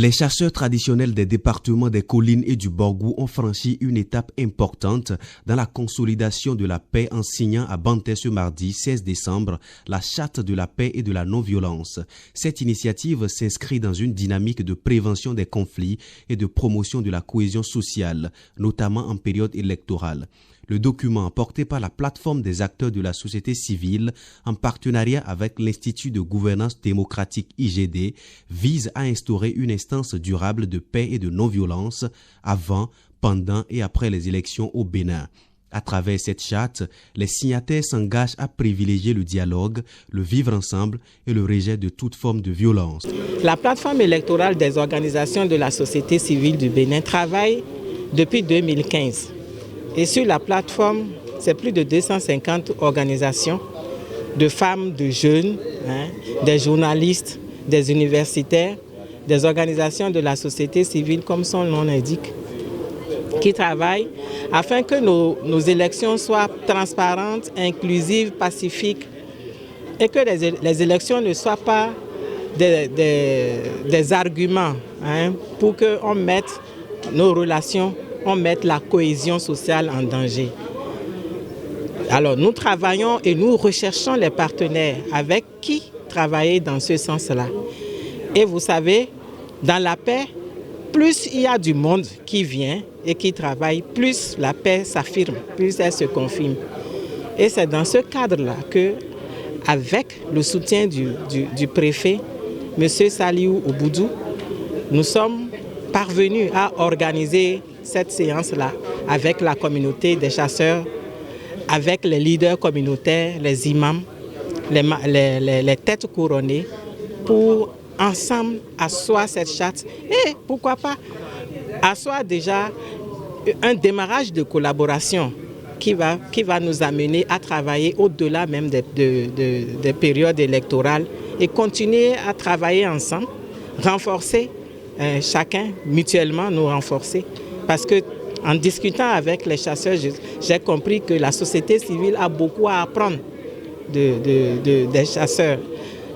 Les chasseurs traditionnels des départements des collines et du Borgou ont franchi une étape importante dans la consolidation de la paix en signant à Banté ce mardi 16 décembre la charte de la paix et de la non-violence. Cette initiative s'inscrit dans une dynamique de prévention des conflits et de promotion de la cohésion sociale, notamment en période électorale. Le document, porté par la plateforme des acteurs de la société civile en partenariat avec l'Institut de gouvernance démocratique IGD, vise à instaurer une instance durable de paix et de non-violence avant, pendant et après les élections au Bénin. À travers cette charte, les signataires s'engagent à privilégier le dialogue, le vivre ensemble et le rejet de toute forme de violence. La plateforme électorale des organisations de la société civile du Bénin travaille depuis 2015. Et sur la plateforme, c'est plus de 250 organisations de femmes, de jeunes, des journalistes, des universitaires, des organisations de la société civile, comme son nom l'indique, qui travaillent afin que nos élections soient transparentes, inclusives, pacifiques et que les élections ne soient pas des arguments pour qu'on mette nos relations, on mette la cohésion sociale en danger. Alors nous travaillons et nous recherchons les partenaires avec qui travailler dans ce sens-là. Et vous savez, dans la paix, plus il y a du monde qui vient et qui travaille, plus la paix s'affirme, plus elle se confirme. Et c'est dans ce cadre-là que, avec le soutien du préfet, M. Saliou Oboudou, nous sommes parvenus à organiser cette séance-là avec la communauté des chasseurs, avec les leaders communautaires, les imams, les têtes couronnées, pour ensemble asseoir cette charte et pourquoi pas asseoir déjà un démarrage de collaboration qui va nous amener à travailler au-delà même des périodes électorales et continuer à travailler ensemble, renforcer chacun, mutuellement nous renforcer. Parce que en discutant avec les chasseurs, j'ai compris que la société civile a beaucoup à apprendre des chasseurs.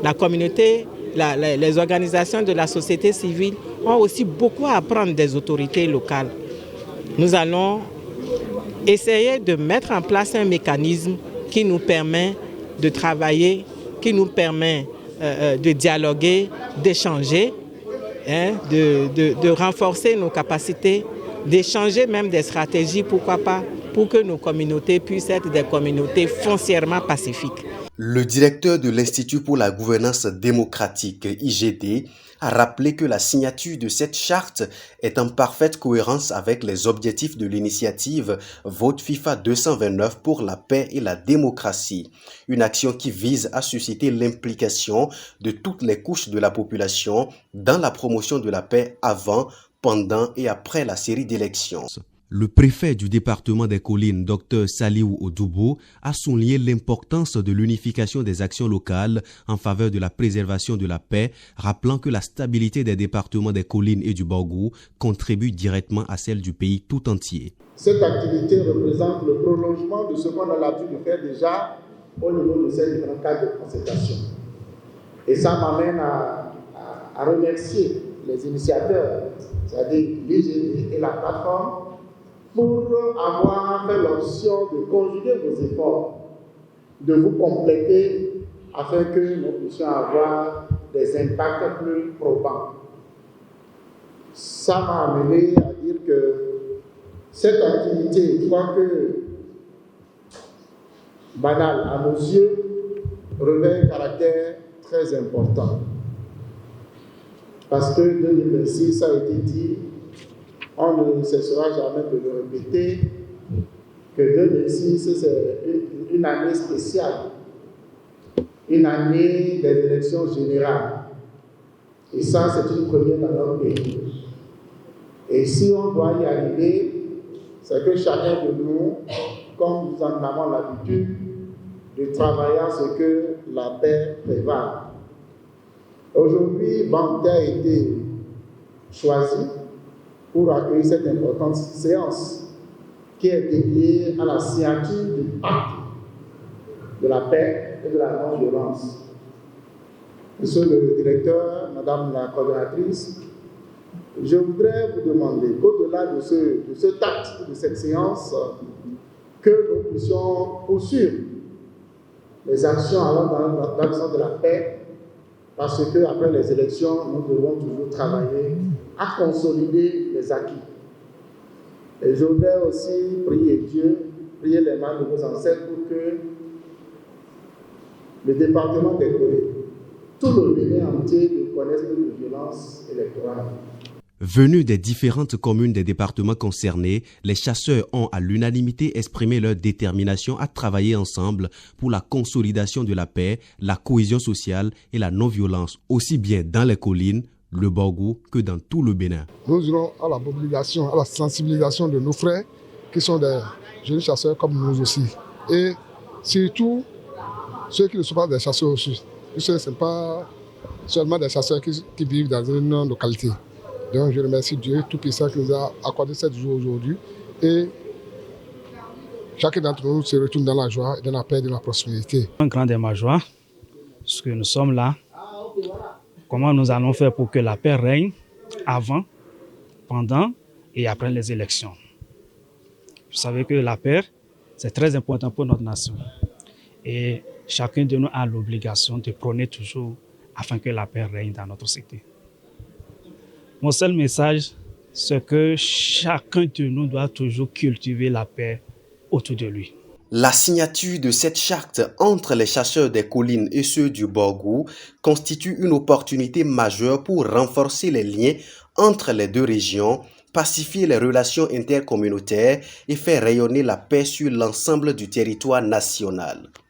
La communauté, les organisations de la société civile ont aussi beaucoup à apprendre des autorités locales. Nous allons essayer de mettre en place un mécanisme qui nous permet de travailler, qui nous permet de dialoguer, d'échanger, de renforcer nos capacités, d'échanger même des stratégies, pourquoi pas, pour que nos communautés puissent être des communautés foncièrement pacifiques. Le directeur de l'Institut pour la gouvernance démocratique, IGD, a rappelé que la signature de cette charte est en parfaite cohérence avec les objectifs de l'initiative Vote FIFA 229 pour la paix et la démocratie, une action qui vise à susciter l'implication de toutes les couches de la population dans la promotion de la paix avant, pendant et après la série d'élections. Le préfet du département des collines, Dr Saliou Odoubou, a souligné l'importance de l'unification des actions locales en faveur de la préservation de la paix, rappelant que la stabilité des départements des collines et du Borgou contribue directement à celle du pays tout entier. Cette activité représente le prolongement de ce qu'on a l'habitude de faire déjà au niveau de ces différents cadres de concertation. Et ça m'amène à remercier les initiateurs, c'est-à-dire l'IGD et la plateforme, pour avoir fait l'option de conjuguer vos efforts, de vous compléter afin que nous puissions avoir des impacts plus probants. Ça m'a amené à dire que cette activité, quoique banale à nos yeux, revêt un caractère très important. Parce que 2026, ça a été dit, on ne cessera jamais de le répéter, que 2006, c'est une année spéciale, une année des élections générales. Et ça, c'est une première dans notre pays. Et si on doit y arriver, c'est que chacun de nous, comme nous en avons l'habitude, de travailler à ce que la paix prévale. Aujourd'hui, Banté a été choisi pour accueillir cette importante séance qui est dédiée à la signature du pacte de la paix et de la non-violence. Monsieur le directeur, madame la coordonnatrice, Je voudrais vous demander qu'au-delà de ce acte, de cette séance, que nous puissions poursuivre les actions allant dans le sens de la paix, parce qu'après les élections, nous devons toujours travailler à consolider les acquis. Et je voudrais aussi prier Dieu, prier les mains de vos ancêtres pour que le département des Collines, tout le Bénin entier, ne connaisse plus de violence électorale. Venus des différentes communes des départements concernés, les chasseurs ont à l'unanimité exprimé leur détermination à travailler ensemble pour la consolidation de la paix, la cohésion sociale et la non-violence, aussi bien dans les collines, le Borgou, que dans tout le Bénin. Nous irons à la mobilisation, à la sensibilisation de nos frères qui sont des jeunes chasseurs comme nous aussi. Et surtout, ceux qui ne sont pas des chasseurs aussi. Ce ne sont pas seulement des chasseurs qui vivent dans une localité. Donc je remercie Dieu Tout-Puissant qui nous a accordé cette journée aujourd'hui. Et chacun d'entre nous se retourne dans la joie, dans la paix et dans la prospérité. Un grand de ma joie, parce que nous sommes là. Comment nous allons faire pour que la paix règne avant, pendant et après les élections. Vous savez que la paix, c'est très important pour notre nation. Et chacun de nous a l'obligation de prôner toujours afin que la paix règne dans notre cité. Mon seul message, c'est que chacun de nous doit toujours cultiver la paix autour de lui. La signature de cette charte entre les chasseurs des collines et ceux du Borgou constitue une opportunité majeure pour renforcer les liens entre les deux régions, pacifier les relations intercommunautaires et faire rayonner la paix sur l'ensemble du territoire national.